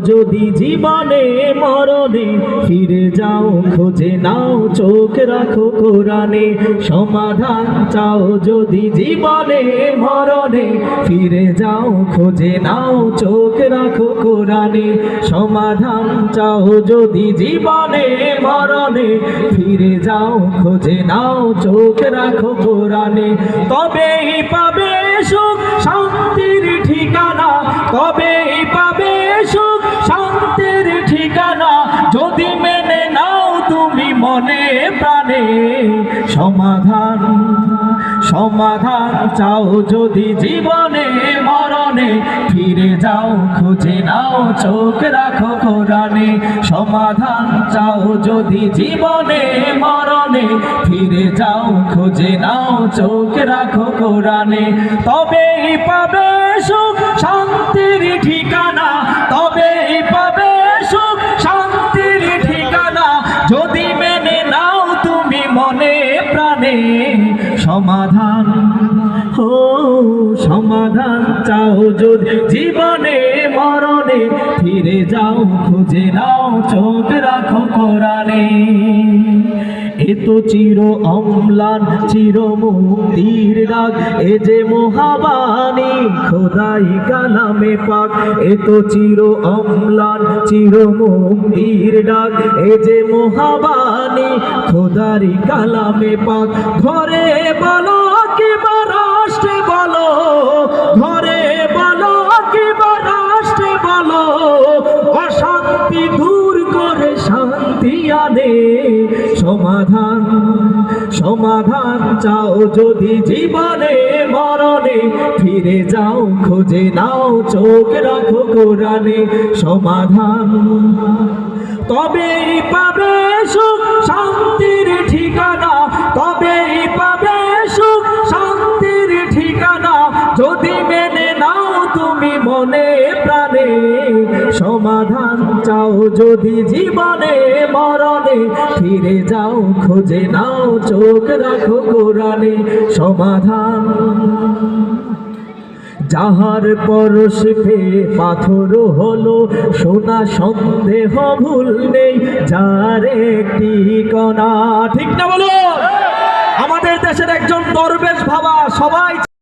যদি জীবনে মরণে ফিরে যাও, খুঁজে নাও, চোখ রাখো কোরআনে। সমাধান চাও যদি জীবনে মরণে ফিরে যাও, খুঁজে নাও, চোখ রাখো কোরআনে। সমাধান চাও যদি জীবনে মরণে ফিরে যাও, খুঁজে নাও, চোখ রাখো কোরআনে। তবেই পাবে সুখ শান্তির ঠিকানা, তবেই পাবে সুখ শান্তির ঠিকানা, যদি মেনে নাও তুমি মনে প্রাণে। সমাধান সমাধান চাও যদি জীবনে মরণে ফিরে যাও, খুঁজে নাও, চোখ রাখো কোরআনে। সমাধান চাও যদি জীবনে মরণে ফিরে যাও, খুঁজে নাও, চোখ রাখো কোরআনে। তবেই পাবে সুখ শান্তির ঠিকানা, তবেই পাবে সুখ শান্তির ঠিকানা, যদি মেনে নাও তুমি মনে প্রাণে। সমাধান সমাধান চাও যদি জীবনে মরণে ফিরে যাও, খুঁজে নাও, চোখ রাখো কোরআনে। এ তো চির অম্লান চির মুক্তির ডাক, এ যে মহাবাণী খোদাই কালামে পাক। এ তো চির অম্লান চির মুক্তির ডাক, এ যে মহাবাণী খোদারি কালামে পাক। ঘরে বলো কিংবা রাষ্ট্রে বলো, ঘরে বলো কিংবা রাষ্ট্রে বলো, অশান্তি দূর করে শান্তি আনে। সমাধান সমাধান চাও যদি জীবনে মরণে ফিরে যাও, খুঁজে নাও, চোখ রাখো কোরআনে। সমাধান তবেই পাবে সুখ শান্তির ঠিকানা, তবেই পাবে সুখ শান্তির ঠিকানা, যদি মেনে নাও তুমি মনে প্রাণে। সমাধান চাও যদি জীবনে মরণে ফিরে যাও, খুঁজে নাও, চোখ রাখো কোরআনে। সমাধান যাহার পরশ পেয়ে পাথর হলো সোনা, সন্দেহ ভুল নেই যার একটি কণা। ঠিক না বলো? আমাদের দেশের একজন দরবেশ বাবা সবাই